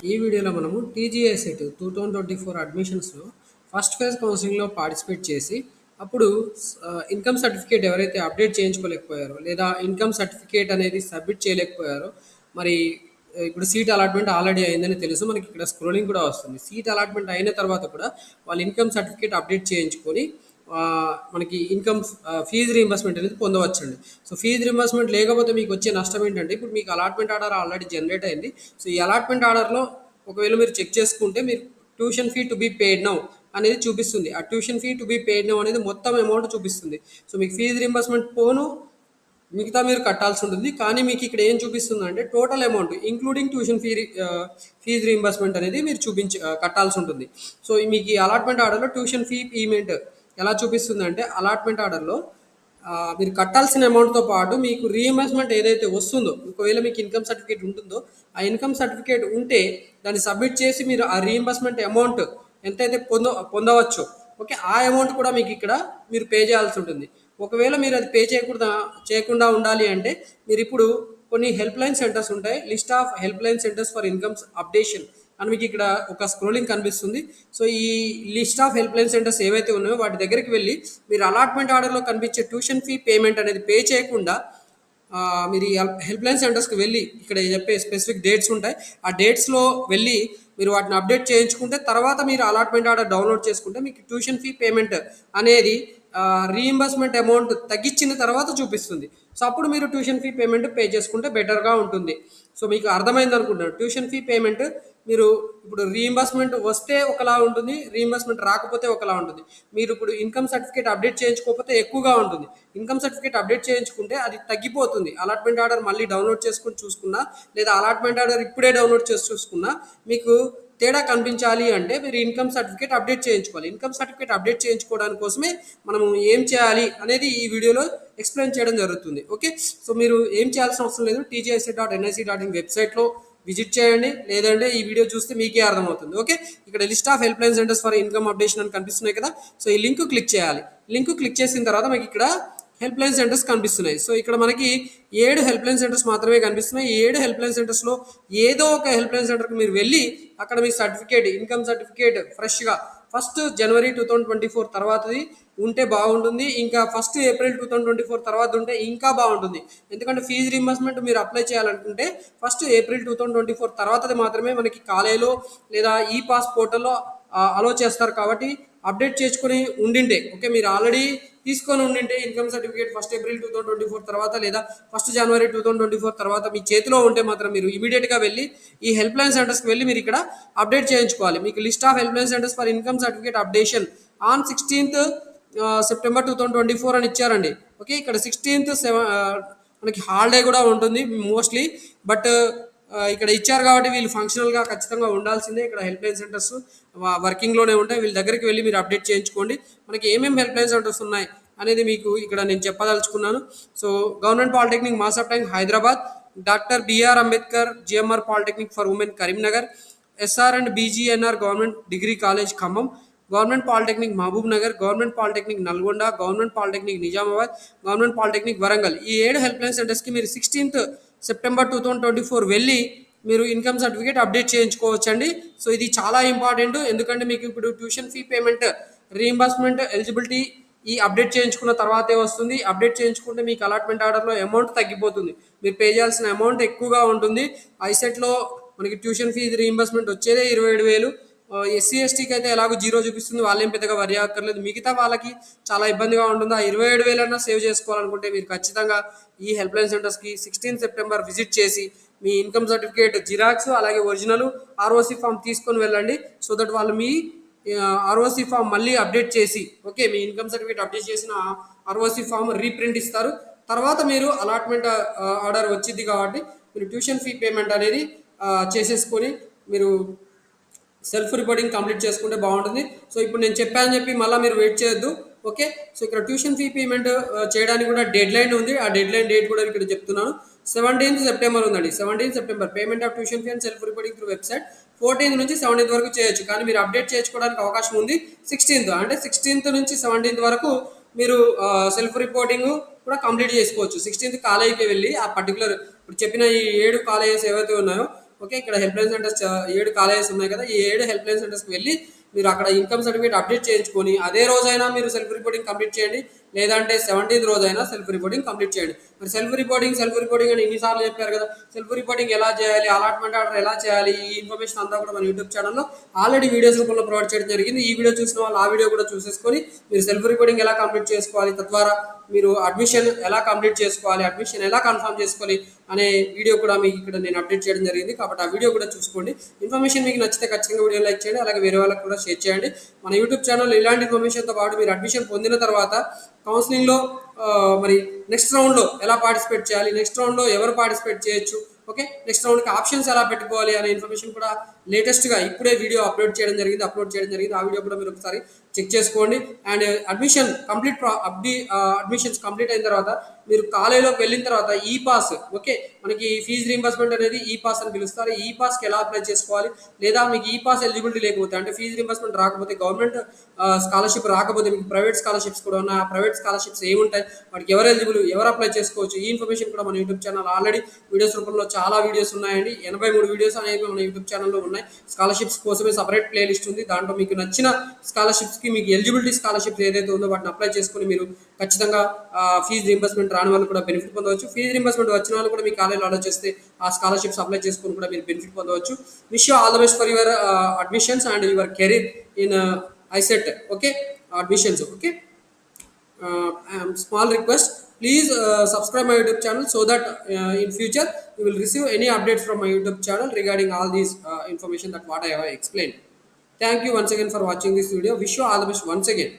ఈ వీడియోలో మనము టీజీఐ సెట్ 2024 అడ్మిషన్స్లో ఫస్ట్ ఫేజ్ కౌన్సిలింగ్లో పార్టిసిపేట్ చేసి అప్పుడు ఇన్కమ్ సర్టిఫికేట్ ఎవరైతే అప్డేట్ చేయించుకోలేకపోయారో లేదా ఇన్కమ్ సర్టిఫికేట్ అనేది సబ్మిట్ చేయలేకపోయారో మరి ఇప్పుడు సీట్ అలాట్మెంట్ ఆల్రెడీ అయిందని తెలుసు. మనకి ఇక్కడ స్క్రోలింగ్ కూడా వస్తుంది. సీట్ అలాట్మెంట్ అయిన తర్వాత కూడా వాళ్ళు ఇన్కమ్ సర్టిఫికేట్ అప్డేట్ చేయించుకొని మనకి ఇన్కమ్ ఫీజు రీయింబర్స్మెంట్ అనేది పొందవచ్చండి. సో ఫీజు రీయింబర్స్మెంట్ లేకపోతే మీకు వచ్చే నష్టం ఏంటంటే, ఇప్పుడు మీకు అలాట్మెంట్ ఆర్డర్ ఆల్రెడీ జనరేట్ అయింది. సో ఈ అలాట్మెంట్ ఆర్డర్లో ఒకవేళ మీరు చెక్ చేసుకుంటే మీరు tuition fee to be paid now అనేది చూపిస్తుంది. ఆ tuition fee to be paid now అనేది మొత్తం అమౌంట్ చూపిస్తుంది. సో మీకు ఫీజు రీయింబర్స్మెంట్ పోను మిగతా మీరు కట్టాల్సి ఉంటుంది. కానీ మీకు ఇక్కడ ఏం చూపిస్తుంది అంటే total amount including tuition fees reimbursement అనేది మీరు కట్టాల్సి ఉంటుంది. సో మీకు ఈ అలాట్మెంట్ ఆర్డర్లో ట్యూషన్ ఫీ పేమెంట్ ఎలా చూపిస్తుంది అంటే, అలాట్మెంట్ ఆర్డర్లో మీరు కట్టాల్సిన అమౌంట్తో పాటు మీకు రీఎంబర్స్మెంట్ ఏదైతే వస్తుందో, ఒకవేళ మీకు ఇన్కమ్ సర్టిఫికేట్ ఉంటుందో ఆ ఇన్కమ్ సర్టిఫికేట్ ఉంటే దాన్ని సబ్మిట్ చేసి మీరు ఆ రీఎంబర్స్మెంట్ అమౌంట్ ఎంతైతే పొందవచ్చో ఓకే, ఆ అమౌంట్ కూడా మీకు ఇక్కడ మీరు పే చేయాల్సి ఉంటుంది. ఒకవేళ మీరు అది పే చేయకుండా ఉండాలి అంటే మీరు ఇప్పుడు కొన్ని హెల్ప్ లైన్ సెంటర్స్ ఉంటాయి. List of help line centres for incomes updation అని మీకు ఇక్కడ ఒక స్క్రోలింగ్ కనిపిస్తుంది. సో ఈ list of help line centres ఏవైతే ఉన్నాయో వాటి దగ్గరికి వెళ్ళి మీరు అలాట్మెంట్ ఆర్డర్లో కనిపించే ట్యూషన్ ఫీ పేమెంట్ అనేది పే చేయకుండా మీరు హెల్ప్ లైన్ సెంటర్స్కి వెళ్ళి ఇక్కడ చెప్పే స్పెసిఫిక్ డేట్స్ ఉంటాయి. ఆ డేట్స్లో వెళ్ళి మీరు వాటిని అప్డేట్ చేయించుకుంటే తర్వాత మీరు అలాట్మెంట్ ఆర్డర్ డౌన్లోడ్ చేసుకుంటే మీకు ట్యూషన్ ఫీ పేమెంట్ అనేది రీయింబర్స్మెంట్ అమౌంట్ తగ్గించిన తర్వాత చూపిస్తుంది. సో అప్పుడు మీరు ట్యూషన్ ఫీ పేమెంట్ పే చేసుకుంటే బెటర్గా ఉంటుంది. సో మీకు అర్థమైంది అనుకుంటున్నాను. ట్యూషన్ ఫీ పేమెంట్ మీరు ఇప్పుడు రీయింబర్స్మెంట్ వస్తే ఒకలా ఉంటుంది, రీయింబర్స్మెంట్ రాకపోతే ఒకలా ఉంటుంది. మీరు ఇప్పుడు ఇన్కమ్ సర్టిఫికేట్ అప్డేట్ చేయించుకోకపోతే ఎక్కువగా ఉంటుంది. ఇన్కమ్ సర్టిఫికేట్ అప్డేట్ చేయించుకుంటే అది తగ్గిపోతుంది. అలాట్మెంట్ ఆర్డర్ మళ్ళీ డౌన్లోడ్ చేసుకుని చూసుకున్నా లేదా అలాట్మెంట్ ఆర్డర్ ఇప్పుడే డౌన్లోడ్ చేసి చూసుకున్నా మీకు తేడా కనిపించాలి అంటే మీరు ఇన్కమ్ సర్టిఫికేట్ అప్డేట్ చేయించుకోవాలి. ఇన్కమ్ సర్టిఫికేట్ అప్డేట్ చేయించుకోవడానికి కోసమే మనము ఏం చేయాలి అనేది ఈ వీడియోలో ఎక్స్ప్లెయిన్ చేయడం జరుగుతుంది. ఓకే, సో మీరు ఏం చేయాల్సిన అవసరం లేదు. tgis.nic.in వెబ్సైట్లో విజిట్ చేయండి, లేదంటే ఈ వీడియో చూస్తే మీకే అర్థమవుతుంది. ఓకే, ఇక్కడ list of help line centres for income updation అని కనిపిస్తున్నాయి కదా. సో ఈ లింక్ క్లిక్ చేయాలి. లింక్ క్లిక్ చేసిన తర్వాత మీకు ఇక్కడ హెల్ప్ లైన్ సెంటర్స్ కనిపిస్తున్నాయి. సో ఇక్కడ మనకి 7 హెల్ప్ లైన్ సెంటర్స్ మాత్రమే కనిపిస్తున్నాయి. ఈ 7 హెల్ప్ లైన్ సెంటర్స్లో ఏదో ఒక హెల్ప్ లైన్ సెంటర్కి మీరు వెళ్ళి అక్కడ మీ సర్టిఫికేట్ ఇన్కమ్ సర్టిఫికేట్ ఫ్రెష్గా 1 జనవరి 2024 తర్వాతది ఉంటే బాగుంటుంది. ఇంకా 1 ఏప్రిల్ 2024 తర్వాత ఉంటే ఇంకా బాగుంటుంది. ఎందుకంటే ఫీజు రీయింబర్స్మెంట్ మీరు అప్లై చేయాలనుకుంటే 1 ఏప్రిల్ 2024 తర్వాతది మాత్రమే మనకి కాలేజీలో లేదా ఈ పాస్ పోర్టల్లో అలో చేస్తారు. కాబట్టి అప్డేట్ చేసుకొని ఉండింటే ఓకే, మీరు ఆల్రెడీ తీసుకొని ఉండింటే ఇన్కమ్ సర్టిఫికేట్ 1 ఏప్రిల్ 2024 తర్వాత లేదా 1 జనవరి 2024 తర్వాత మీ చేతిలో ఉంటే మాత్రం మీరు ఇమీడియట్గా వెళ్ళి ఈ హెల్ప్ లైన్ సెంటర్స్కి వెళ్ళి మీరు ఇక్కడ అప్డేట్ చేయించుకోవాలి. మీకు list of help line centres for income certificate updation on 16th September 2024 అని ఇచ్చారండి. ఓకే, ఇక్కడ 16th మనకి హాలిడే కూడా ఉంటుంది మోస్ట్లీ. బట్ ఇక్కడ ఇచ్చారు కాబట్టి వీళ్ళు ఫంక్షనల్గా ఖచ్చితంగా ఉండాల్సిందే. ఇక్కడ హెల్ప్ లైన్ సెంటర్స్ వర్కింగ్లోనే ఉంటాయి. వీళ్ళ దగ్గరికి వెళ్ళి మీరు అప్డేట్ చేయించుకోండి. మనకి ఏమేమి హెల్ప్ లైన్ సెంటర్స్ ఉన్నాయి అనేది మీకు ఇక్కడ నేను చెప్పదలుచుకున్నాను. So government polytechnic Masab Tank Hyderabad, doctor BR Ambedkar GMR polytechnic for women Karimnagar, SR and BGNR government degree college Khammam, government polytechnic Mahabubnagar, government polytechnic Nalgonda, government polytechnic Nizamabad, government polytechnic Warangal. ఈ 7 హెల్ప్ లైన్ సెంటర్స్కి మీరు 16th సెప్టెంబర్ 2024 వెళ్ళి మీరు ఇన్కమ్ సర్టిఫికేట్ అప్డేట్ చేయించుకోవచ్చండి. సో ఇది చాలా important. ఎందుకంటే మీకు ఇప్పుడు tuition fee payment reimbursement eligibility ఈ అప్డేట్ చేయించుకున్న తర్వాతే వస్తుంది. అప్డేట్ చేయించుకుంటే మీకు అలాట్మెంట్ ఆర్డర్లో అమౌంట్ తగ్గిపోతుంది. మీరు పే చేయాల్సిన అమౌంట్ ఎక్కువగా ఉంటుంది. ఐసెట్లో మనకి ట్యూషన్ ఫీజు రీయింబర్స్మెంట్ వచ్చేదే 27,000. ఎస్సీ ఎస్టీకి అయితే ఎలాగో 0 చూపిస్తుంది, వాళ్ళేం పెద్దగా వరి అక్కర్లేదు. మిగతా వాళ్ళకి చాలా ఇబ్బందిగా ఉంటుంది. ఆ 27,000 సేవ్ చేసుకోవాలనుకుంటే మీరు ఖచ్చితంగా ఈ హెల్ప్ లైన్ సెంటర్స్కి 16 సెప్టెంబర్ విజిట్ చేసి మీ ఇన్కమ్ సర్టిఫికేట్ జిరాక్స్ అలాగే ఒరిజినల్ ఆర్ఓసి ఫామ్ తీసుకొని వెళ్ళండి. సో దట్ వాళ్ళు మీ ఆర్ఓసి ఫామ్ మళ్ళీ అప్డేట్ చేసి ఓకే, మీ ఇన్కమ్ సర్టిఫికేట్ అప్డేట్ చేసిన ఆర్ఓసి ఫామ్ రీప్రింట్ ఇస్తారు. తర్వాత మీరు అలాట్మెంట్ ఆర్డర్ వచ్చింది కాబట్టి మీరు ట్యూషన్ ఫీ పేమెంట్ అనేది చేసేసుకొని మీరు సెల్ఫ్ రిపోర్టింగ్ కంప్లీట్ చేసుకుంటే బాగుంటుంది. సో ఇప్పుడు నేను చెప్పాను చెప్పి మళ్ళీ మీరు వెయిట్ చేయొద్దు. ఓకే, సో ఇక్కడ ట్యూషన్ ఫీ పేమెంట్ చేయడానికి కూడా డెడ్ లైన్ ఉంది. ఆ డెడ్ లైన్ డేట్ కూడా ఇక్కడ చెప్తున్నాను. 17th సెప్టెంబర్ ఉందండి. 17th September payment of tuition fee and self reporting through website 14th నుంచి 17th వరకు చేయొచ్చు. కానీ మీరు అప్డేట్ చేసుకోవడానికి అవకాశం ఉంది 16th. అంటే 16th నుంచి 17th వరకు మీరు సెల్ఫ్ రిపోర్టింగ్ కూడా కంప్లీట్ చేసుకోవచ్చు. 16th కాలేజీకి వెళ్ళి ఆ పర్టికులర్ ఇప్పుడు చెప్పిన ఈ 7 కాలేజెస్ ఏవైతే ఉన్నాయో ఓకే. ఇక్కడ హెల్ప్ లైన్ సెంటర్స్ 7 కాలేజెస్ ఉన్నాయి కదా! ఈ 7 హెల్ప్ లైన్ సెంటర్స్‌కి వెళ్లి మీరు అక్కడ ఇన్‌కమ్ సర్టిఫికేట్ అప్డేట్ చేయించుకొని అదే రోజైనా మీరు సెల్ఫ్ రిపోర్టింగ్ కంప్లీట్ చేయండి. లేదంటే 17థ్ రోజైనా సెల్ఫ్ రిపోర్టింగ్ కంప్లీట్ చేయండి. మరి సెల్ఫ్ రిపోర్టింగ్ అని ఇన్ని సార్లు చెప్పారు కదా! సెల్ఫ్ రిపోర్టింగ్ ఎలా చేయాలి? అలాట్‌మెంట్ ఆర్డర్ ఎలా చేయాలి? ఈ ఇన్ఫర్మేషన్ అంతా కూడా మన యూట్యూబ్ ఛానెల్‌లో ఆల్రెడీ వీడియోస్ రూపంలో ప్రొవైడ్ చేయడం జరిగింది. ఈ వీడియో చూసిన వాళ్ళు ఆ వీడియో కూడా చూసేసుకొని మీరు సెల్ఫ్ రిపోర్టింగ్ ఎలా కంప్లీట్ చేసుకోవాలి? తద్వారా మీరు అడ్మిషన్ ఎలా కంప్లీట్ చేసుకోవాలి? అడ్మిషన్ ఎలా కన్ఫర్మ్ చేసుకోవాలి? అనే వీడియో కూడా మీకు ఇక్కడ నేను అప్డేట్ చేయడం జరిగింది. కాబట్టి ఆ వీడియో కూడా చూసుకోండి. ఇన్ఫర్మేషన్ మీకు నచ్చితే ఖచ్చితంగా వీడియో లైక్ చేయండి. అలాగే వేరే వాళ్ళకి కూడా షేర్ చేయండి. మన యూట్యూబ్ ఛానల్ ఇలాంటి ఇన్ఫర్మేషన్‌తో పాటు మీరు అడ్మిషన్ పొందిన తర్వాత కౌన్సిలింగ్‌లో మరి నెక్స్ట్ రౌండ్‌లో ఎలా పార్టిసిపేట్ చేయాలి? నెక్స్ట్ రౌండ్‌లో ఎవరు పార్టిసిపేట్ చేయొచ్చు? ఓకే. నెక్స్ట్ రౌండ్‌కి ఆప్షన్స్ ఎలా పెట్టుకోవాలి అనే ఇన్ఫర్మేషన్ కూడా లేటెస్ట్‌గా ఇప్పుడే వీడియో అప్లోడ్ చేయడం జరిగింది. ఆ వీడియో కూడా మీరు ఒకసారి చెక్ చేసుకోండి. అండ్ అడ్మిషన్స్ కంప్లీట్ అయిన తర్వాత మీరు కాలేజీలోకి వెళ్ళిన తర్వాత ఈ పాస్, ఓకే, మనకి ఫీజు రీంబర్స్మెంట్ అనేది ఈ పాస్ అని పిలుస్తారు. ఈ పాస్కి ఎలా అప్లై చేసుకోవాలి? లేదా మీకు ఈ పాస్ ఎలిజిబిలిటీ లేకపోతే అంటే ఫీజు రీంబర్స్మెంట్ రాకపోతే, గవర్నమెంట్ స్కాలర్షిప్ రాకపోతే, మీకు ప్రైవేట్ స్కాలర్షిప్స్ కూడా ఉన్నాయి. ఆ ప్రైవేట్ స్కాలర్షిప్స్ ఏముంటాయి, వాటికి ఎవరు ఎలిజిబుల్, ఎవరు అప్లై చేసుకోవచ్చు, ఈ ఇన్ఫర్మేషన్ కూడా మన యూట్యూబ్ ఛానల్ ఆల్రెడీ వీడియోస్ రూపంలో చాలా వీడియోస్ ఉన్నాయండి. 83 వీడియోస్ అనేవి మన యూట్యూబ్ ఛానల్లో ఉన్నాయి. స్కాలర్షిప్స్ కోసమే సపరేట్ ప్లేలిస్ట్ ఉంది. దాంట్లో మీకు నచ్చిన స్కాలర్షిప్స్కి మీకు ఎలిజిబిలిటీ స్కాలర్షిప్స్ ఏదైతే ఉందో వాటిని అప్లై చేసుకుని మీరు ఖచ్చితంగా ఫీజు రీంబర్స్మెంట్ రాని వాళ్ళు కూడా బెనిఫిట్ పొందవచ్చు. ఫీజు రీంబర్స్మెంట్ వచ్చిన వాళ్ళు కూడా మీ కాలేజీలో అలో చేస్తే ఆ స్కాలర్షిప్స్ అప్లై చేసుకుని కూడా మీరు బెనిఫిట్ పొందవచ్చు. Wish you all the best for your admissions and your career in ICET. Okay, admissions. Okay. Small request, please subscribe my YouTube channel so that in future you will receive any updates from my YouTube channel regarding all these information that what I have explained. Thank you once again for watching this video. Wish you all the best once again.